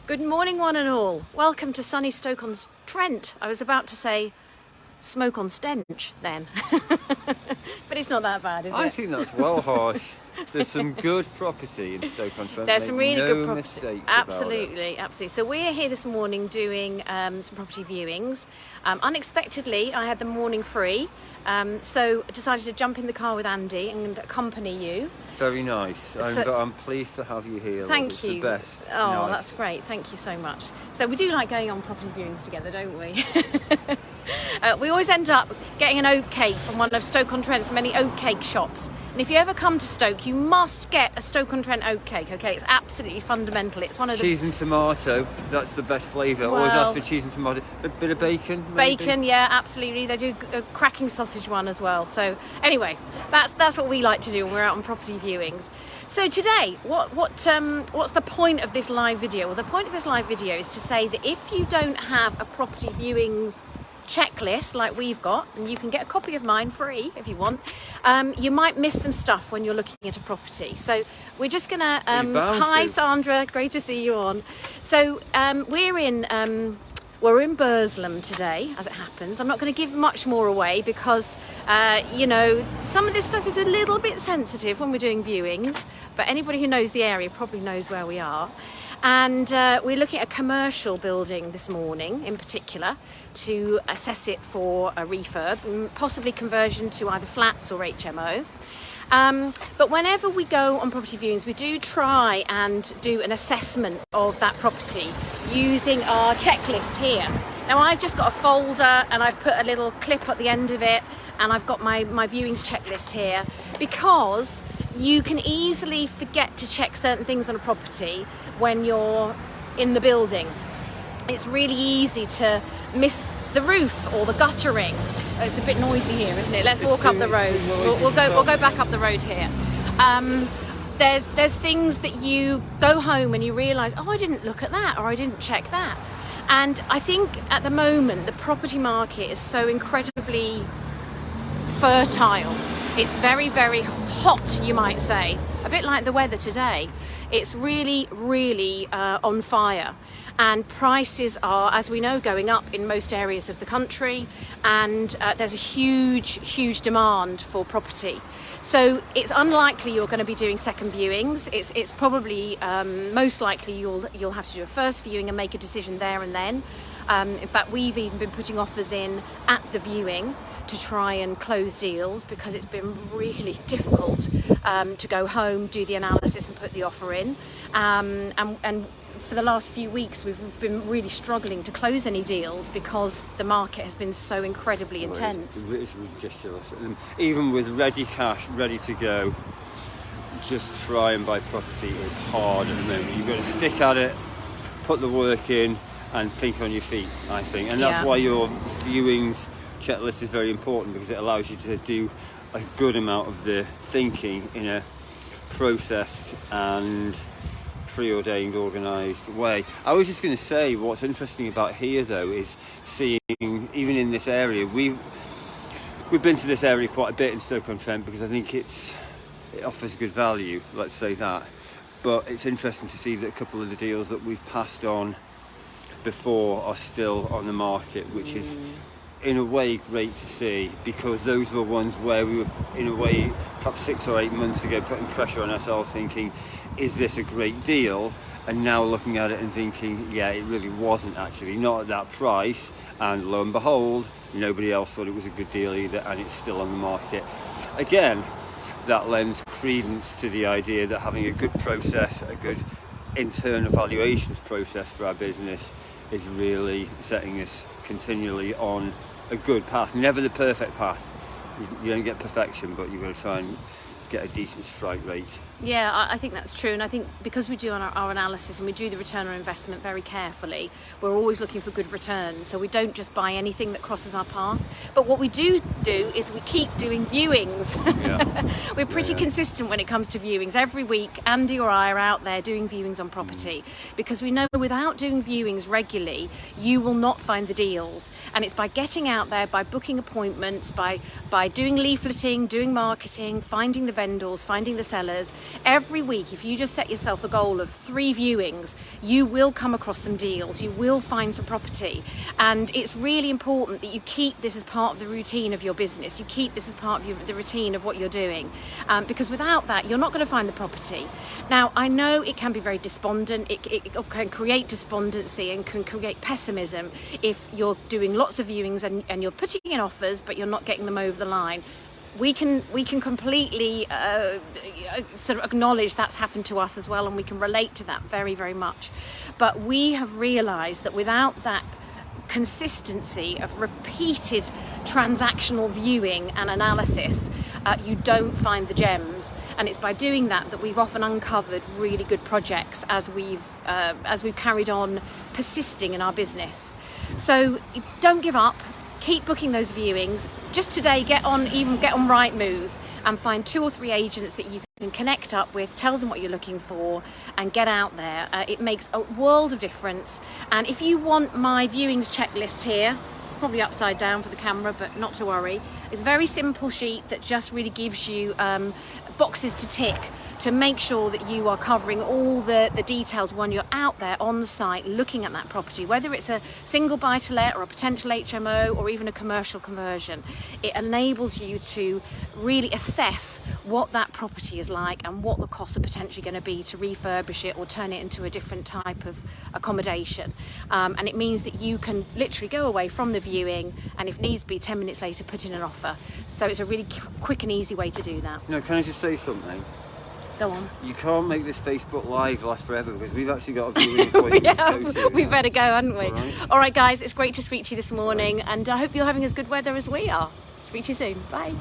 Good morning, one and all. Welcome to sunny Stoke-on-Trent. I was about to say smoke on stench then, but it's not that bad, is it? I think that's well harsh. There's some good property in Stoke-on-Trent. There's some really good property. Mistakes Absolutely, absolutely. So we're here this morning doing some property viewings. Unexpectedly, I had the morning free, so I decided to jump in the car with Andy and accompany you. Very nice. I'm pleased to have you here. Thank it's you. The best. Oh, nice. That's great. Thank you so much. So we do like going on property viewings together, don't we? We always end up getting an oat cake from one of Stoke-on-Trent's many oat cake shops. And if you ever come to Stoke, you must get a Stoke-on-Trent oat cake, okay? It's absolutely fundamental. It's one of the... Cheese and tomato, that's the best flavour. Always ask for cheese and tomato. A bit of bacon, maybe? Bacon, yeah, absolutely. They do a cracking sausage one as well. So anyway, that's what we like to do when we're out on property viewings. So today, what's the point of this live video? Well, the point of this live video is to say that if you don't have a property viewings checklist like we've got, and you can get a copy of mine free if you want, you might miss some stuff when you're looking at a property. So we're just gonna hi Sandra, great to see you on. So we're in Burslem today, as it happens. I'm not going to give much more away because some of this stuff is a little bit sensitive when we're doing viewings, but anybody who knows the area probably knows where we are. And we're looking at a commercial building this morning in particular to assess it for a refurb, possibly conversion to either flats or HMO. But whenever we go on property viewings, we do try and do an assessment of that property using our checklist here. Now I've just got a folder and I've put a little clip at the end of it, and I've got my viewings checklist here because you can easily forget to check certain things on a property when you're in the building. It's really easy to miss the roof or the guttering. Oh, it's a bit noisy here, isn't it? Let's walk up the road. We'll go back up the road here. There's things that you go home and you realise, oh, I didn't look at that, or I didn't check that. And I think at the moment the property market is so incredibly fertile. It's very, very hot, you might say, a bit like the weather today. It's really, really on fire, and prices are, as we know, going up in most areas of the country, and there's a huge demand for property. So it's unlikely you're going to be doing second viewings. It's probably most likely you'll have to do a first viewing and make a decision there and then. In fact, we've even been putting offers in at the viewing to try and close deals because it's been really difficult to go home, do the analysis and put the offer in. And for the last few weeks, we've been really struggling to close any deals because the market has been so incredibly intense. It's ridiculous. And even with ready cash, ready to go, just try and buy property is hard at the moment. You've got to stick at it, put the work in, and think on your feet, I think. And that's why your viewings checklist is very important, because it allows you to do a good amount of the thinking in a processed and preordained, organised way. I was just going to say, what's interesting about here though is seeing, even in this area, we've been to this area quite a bit in Stoke-on-Trent because I think it offers good value, let's say that. But it's interesting to see that a couple of the deals that we've passed on before are still on the market, which is in a way great to see, because those were ones where we were in a way perhaps 6 or 8 months ago putting pressure on ourselves thinking, is this a great deal? And now looking at it and thinking, yeah, it really wasn't actually, not at that price, and lo and behold, nobody else thought it was a good deal either, and it's still on the market. Again, that lends credence to the idea that having a good process, a good internal valuations process for our business is really setting us continually on a good path. Never the perfect path. You don't get perfection, but you've got to try and get a decent strike rate. Yeah, I think that's true, and I think because we do our analysis and we do the return on investment very carefully, we're always looking for good returns, so we don't just buy anything that crosses our path. But what we do is we keep doing viewings. Yeah. We're pretty consistent when it comes to viewings. Every week Andy or I are out there doing viewings on property, because we know without doing viewings regularly you will not find the deals, and it's by getting out there, by booking appointments, by doing leafleting, doing marketing, finding the vendors, finding the sellers, Every week, if you just set yourself a goal of 3 viewings, you will come across some deals, you will find some property. And it's really important that you keep this as part of the routine of your business. You keep this as part of the routine of what you're doing, because without that, you're not going to find the property. Now, I know it can be very despondent. It can create despondency and can create pessimism if you're doing lots of viewings and you're putting in offers, but you're not getting them over the line. We can completely sort of acknowledge that's happened to us as well, and we can relate to that very, very much. But we have realised that without that consistency of repeated transactional viewing and analysis, you don't find the gems. And it's by doing that we've often uncovered really good projects as we've carried on persisting in our business. So don't give up. Keep booking those viewings. Just today, get on Rightmove and find 2 or 3 agents that you can connect up with, tell them what you're looking for, and get out there. It makes a world of difference. And if you want my viewings checklist here, it's probably upside down for the camera, but not to worry. It's a very simple sheet that just really gives you boxes to tick to make sure that you are covering all the details when you're out there on the site looking at that property, whether it's a single buy-to-let or a potential HMO or even a commercial conversion. It enables you to really assess what that property is like and what the costs are potentially going to be to refurbish it or turn it into a different type of accommodation. And it means that you can literally go away from the viewing and, if needs be, 10 minutes later put in an offer. So it's a really quick and easy way to do that. No, can I just say something? Go on. You can't make this Facebook Live last forever, because we've actually got a viewing appointment to go to. We better go, hadn't we? All right. Guys, it's great to speak to you this morning, and I hope you're having as good weather as we are. Speak to you soon. Bye.